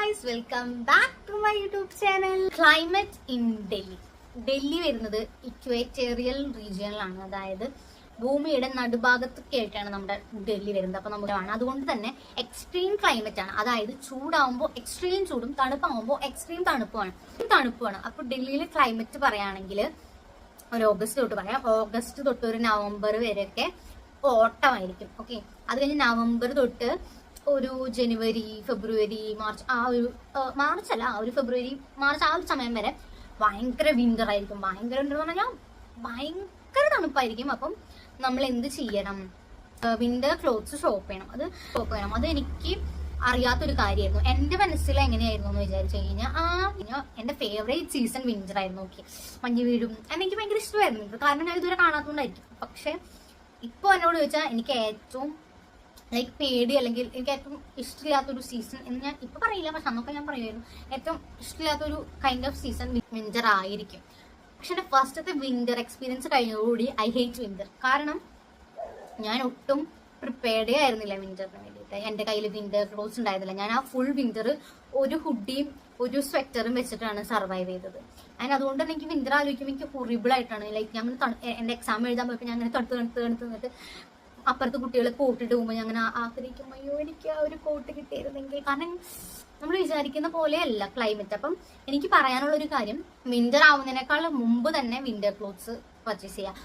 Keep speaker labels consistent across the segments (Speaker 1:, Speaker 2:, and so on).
Speaker 1: guys, welcome back to my YouTube channel. Climate in Delhi. Delhi വരുന്നത് ഇക്വേറ്റോറിയൽ റീജിയനിലാണ്, അതായത് ഭൂമിയുടെ നടുഭാഗത്തൊക്കെ ആയിട്ടാണ് നമ്മുടെ ഡൽഹി വരുന്നത്. അപ്പൊ നമുക്ക് അതുകൊണ്ട് തന്നെ എക്സ്ട്രീം ക്ലൈമറ്റ് ആണ്, അതായത് ചൂടാവുമ്പോൾ എക്സ്ട്രീം ചൂടും തണുപ്പാവുമ്പോൾ എക്സ്ട്രീം തണുപ്പുമാണ്. അപ്പൊ ഡൽഹിയിലെ ക്ലൈമറ്റ് പറയുകയാണെങ്കിൽ ഒരു ഓഗസ്റ്റ് തൊട്ട് പറയാം. ഓഗസ്റ്റ് തൊട്ട് ഒരു നവംബർ വരെയൊക്കെ ഓട്ടമായിരിക്കും. ഓക്കെ, അത് കഴിഞ്ഞ് നവംബർ തൊട്ട് ഒരു ജനുവരി, ഫെബ്രുവരി, മാർച്ച്, ഫെബ്രുവരി, മാർച്ച് ആ ഒരു സമയം വരെ ഭയങ്കര വിന്റർ ആയിരിക്കും. ഭയങ്കര വിന്റർ എന്ന് പറഞ്ഞാൽ ഭയങ്കര തണുപ്പായിരിക്കും. അപ്പം നമ്മൾ എന്ത് ചെയ്യണം? വിന്റർ ക്ലോത്ത്സ് ഷോപ്പ് ചെയ്യണം. അത് എനിക്ക് അറിയാത്തൊരു കാര്യമായിരുന്നു. എന്റെ മനസ്സിൽ എങ്ങനെയായിരുന്നു എന്ന് വിചാരിച്ചു കഴിഞ്ഞാൽ എന്റെ ഫേവറേറ്റ് സീസൺ വിന്റർ ആയിരുന്നു. ഓക്കെ, മഞ്ഞ് വീഴും എനിക്ക് ഭയങ്കര ഇഷ്ടമായിരുന്നു, കാരണം ഞാൻ ഇതുവരെ കാണാത്തതുകൊണ്ടായിരിക്കും. പക്ഷെ ഇപ്പൊ എന്നോട് ചോദിച്ചാൽ എനിക്ക് ഏറ്റവും പേടി അല്ലെങ്കിൽ എനിക്ക് ഏറ്റവും ഇഷ്ടമില്ലാത്തൊരു സീസൺ എന്ന് ഞാൻ ഇപ്പൊ പറയില്ല, പക്ഷെ അന്നൊക്കെ ഞാൻ പറയുമായിരുന്നു ഏറ്റവും ഇഷ്ടമില്ലാത്തൊരു കൈൻഡ് ഓഫ് സീസൺ വിന്റർ ആയിരിക്കും. പക്ഷെ എന്റെ ഫസ്റ്റത്തെ വിന്റർ എക്സ്പീരിയൻസ് കഴിഞ്ഞതോടുകൂടി ഐ ഹേറ്റ് വിന്റർ. കാരണം ഞാൻ ഒട്ടും പ്രിപ്പയർഡേ ആയിരുന്നില്ല വിന്ററിന് വേണ്ടിയിട്ട്. എന്റെ കയ്യിൽ വിന്റർ ക്ലോത്ത്സ് ഉണ്ടായിരുന്നില്ല. ഞാൻ ആ ഫുൾ വിന്റർ ഒരു ഹുഡിയും ഒരു സ്വെറ്ററും വെച്ചിട്ടാണ് സർവൈവ് ചെയ്തത്. ആൻഡ് അതുകൊണ്ട് തന്നെ എനിക്ക് വിന്റർ ആലോചിക്കുമ്പോൾ എനിക്ക് ഹൊറിബിൾ ആയിട്ടാണ്. ഞാൻ എന്റെ എക്സാം എഴുതാൻ പോയപ്പോൾ ഞാൻ അങ്ങനെ തണുത്ത് അപ്പുറത്ത് കുട്ടികളെ കോട്ടിട്ട് പോകുമ്പോൾ ഞാൻ അങ്ങനെ ആഗ്രഹിക്കും, അയ്യോ എനിക്ക് ആ ഒരു കോട്ട് കിട്ടിയിരുന്നെങ്കിൽ. കാരണം നമ്മൾ വിചാരിക്കുന്ന പോലെയല്ല ക്ലൈമറ്റ്. അപ്പം എനിക്ക് പറയാനുള്ള ഒരു കാര്യം, വിന്റർ ആവുന്നതിനേക്കാൾ മുമ്പ് തന്നെ വിന്റർ ക്ലോത്ത്സ് പർച്ചേസ് ചെയ്യാം.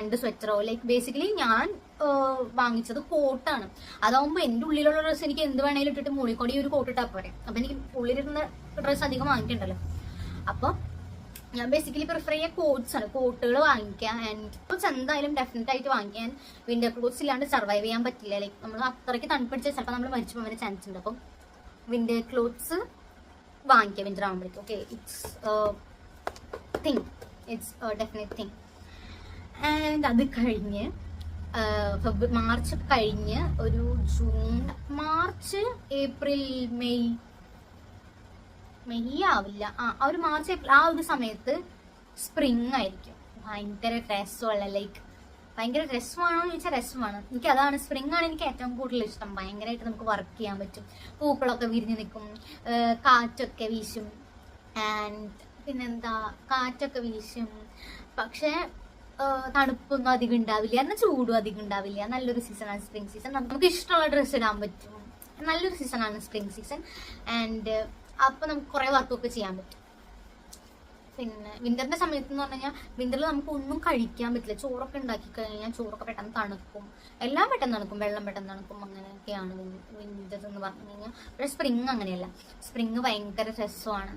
Speaker 1: രണ്ട് സ്വെറ്ററോ ബേസിക്കലി ഞാൻ വാങ്ങിച്ചത് കോട്ടാണ്. അതാവുമ്പോൾ എൻ്റെ ഉള്ളിലുള്ള ഡ്രസ്സ് എനിക്ക് എന്ത് വേണേലും ഇട്ടിട്ട് മുകളിൽ ഒരു കോട്ട് ഇട്ടാൽ പോരെ. അപ്പം എനിക്ക് ഉള്ളിലിരുന്ന ഡ്രസ്സ് അധികം വാങ്ങിക്കണ്ടല്ലോ. അപ്പം ഞാൻ ബേസിക്കലി പ്രിഫർ ചെയ്യുക കോട്ട്സ് ആണ്. കോട്ടുകൾ വാങ്ങിക്കാം. ആൻഡ് കോട്ട്സ് എന്തായാലും ഡെഫിനറ്റ് ആയിട്ട് വാങ്ങിക്കാൻ. വിന്റർ ക്ലോത്ത്സ് ഇല്ലാണ്ട് സർവൈവ് ചെയ്യാൻ പറ്റില്ല. നമ്മൾ അത്രയ്ക്ക് തണുപ്പിടിച്ചാൽ ചിലപ്പോൾ നമ്മൾ മരിച്ചു പോകാൻ ചാൻസ് ഉണ്ട്. അപ്പം വിന്റർ ക്ലോത്ത്സ് വാങ്ങിക്കാം വിന്റർ ആകുമ്പോഴേക്കും. Okay, it's definite thing. And അത് കഴിഞ്ഞ് മാർച്ച് കഴിഞ്ഞ് ഒരു മാർച്ച്, ഏപ്രിൽ, മെയ് ആവില്ല, ഒരു മാർച്ച്, ഏപ്രിൽ ആ ഒരു സമയത്ത് സ്പ്രിങ് ആയിരിക്കും. ഭയങ്കര രസമുള്ള ഭയങ്കര രസമാണോ എന്ന് ചോദിച്ചാൽ രസമാണ്. എനിക്ക് അതാണ്, സ്പ്രിങ് ആണ് എനിക്ക് ഏറ്റവും കൂടുതൽ ഇഷ്ടം. ഭയങ്കരമായിട്ട് നമുക്ക് വർക്ക് ചെയ്യാൻ പറ്റും. പൂക്കളൊക്കെ വിരിഞ്ഞ് നിൽക്കും, കാറ്റൊക്കെ വീശും. ആൻഡ് പിന്നെന്താ, കാറ്റൊക്കെ വീശും. പക്ഷെ തണുപ്പൊന്നും അധികം ഉണ്ടാവില്ല, എന്നാൽ ചൂടും അധികം ഉണ്ടാവില്ല. നല്ലൊരു സീസണാണ് സ്പ്രിംഗ് സീസൺ. നമുക്ക് ഇഷ്ടമുള്ള ഡ്രസ്സ് ഇടാൻ പറ്റും. നല്ലൊരു സീസണാണ് സ്പ്രിംഗ് സീസൺ. ആൻഡ് അപ്പൊ നമുക്ക് കുറെ വർക്കൊക്കെ ചെയ്യാൻ പറ്റും. പിന്നെ വിന്ററിന്റെ സമയത്ത് എന്ന് പറഞ്ഞു കഴിഞ്ഞാൽ വിന്ററിൽ നമുക്ക് ഒന്നും കഴിക്കാൻ പറ്റില്ല. ചോറൊക്കെ ഉണ്ടാക്കി കഴിഞ്ഞാൽ ചോറൊക്കെ പെട്ടെന്ന് തണുക്കും, എല്ലാം പെട്ടെന്ന് തണുക്കും, വെള്ളം പെട്ടെന്ന് തണുക്കും. അങ്ങനെയൊക്കെയാണ് വിന്റർ എന്ന് പറഞ്ഞു കഴിഞ്ഞാൽ. പക്ഷെ സ്പ്രിങ് അങ്ങനെയല്ല. സ്പ്രിങ് ഭയങ്കര രസമാണ്.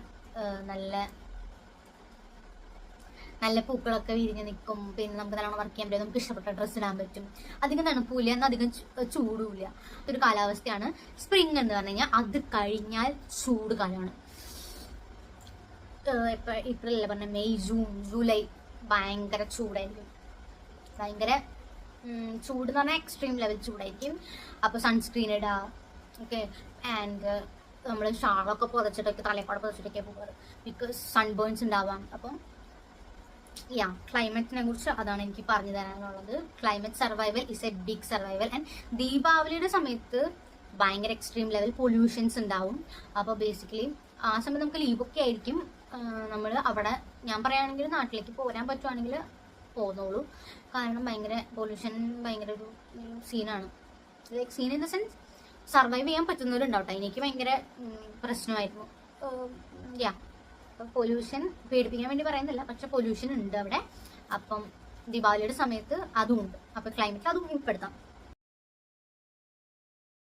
Speaker 1: നല്ല പൂക്കളൊക്കെ വിരിഞ്ഞ് നിൽക്കും. പിന്നെ നമുക്ക് നല്ലോണം വർക്ക് ചെയ്യാൻ പറ്റും. നമുക്ക് ഇഷ്ടപ്പെട്ട ഡ്രസ്സ് ഇടാൻ പറ്റും. അധികം തണുപ്പില്ല, എന്നാൽ അധികം ചൂടുമില്ല. ഒരു കാലാവസ്ഥയാണ് സ്പ്രിംഗ് എന്ന് പറഞ്ഞു കഴിഞ്ഞാൽ. അത് കഴിഞ്ഞാൽ ചൂട് കാലമാണ്. ഇപ്പൊ ഏപ്രിലല്ലേ പറഞ്ഞ, മെയ്, ജൂൺ, ജൂലൈ ഭയങ്കര ചൂടായിരിക്കും. ഭയങ്കര ചൂട് എന്ന് പറഞ്ഞാൽ എക്സ്ട്രീം ലെവൽ ചൂടായിരിക്കും. അപ്പൊ സൺസ്ക്രീൻ ഇടുക. ഓക്കെ, ആൻഡ് നമ്മൾ ഷാളൊക്കെ പുതച്ചിട്ടൊക്കെ തലപ്പാട് പുതച്ചിട്ടൊക്കെ പോകാറ്, ബിക്കോസ് സൺബേൺസ് ഉണ്ടാവാം. അപ്പം ക്ലൈമറ്റിനെ കുറിച്ച് അതാണ് എനിക്ക് പറഞ്ഞു തരാനുള്ളത്. Climate survival is a big survival. And ദീപാവലിയുടെ സമയത്ത് ഭയങ്കര എക്സ്ട്രീം ലെവൽ പൊല്യൂഷൻസ് ഉണ്ടാവും. അപ്പോൾ ബേസിക്കലി ആ സമയത്ത് നമുക്ക് ലീവൊക്കെ ആയിരിക്കും. നമ്മൾ അവിടെ, ഞാൻ പറയുകയാണെങ്കിൽ നാട്ടിലേക്ക് പോരാൻ പറ്റുവാണെങ്കിൽ പോന്നോളൂ. കാരണം ഭയങ്കര പൊല്യൂഷൻ ഭയങ്കര ഒരു സീനാണ്. Scene in the sense survive ചെയ്യാൻ പറ്റുന്നവരുണ്ടാവട്ടെ. എനിക്ക് ഭയങ്കര പ്രശ്നമായിരുന്നു. പൊല്യൂഷൻ പേടിപ്പിക്കാൻ വേണ്ടി പറയുന്നില്ല, പക്ഷെ പൊല്യൂഷൻ ഉണ്ട് അവിടെ. അപ്പം ദീപാവലിയുടെ സമയത്ത് അതും ഉണ്ട്. അപ്പൊ ക്ലൈമറ്റ് അതും ഉൾപ്പെടുത്താം.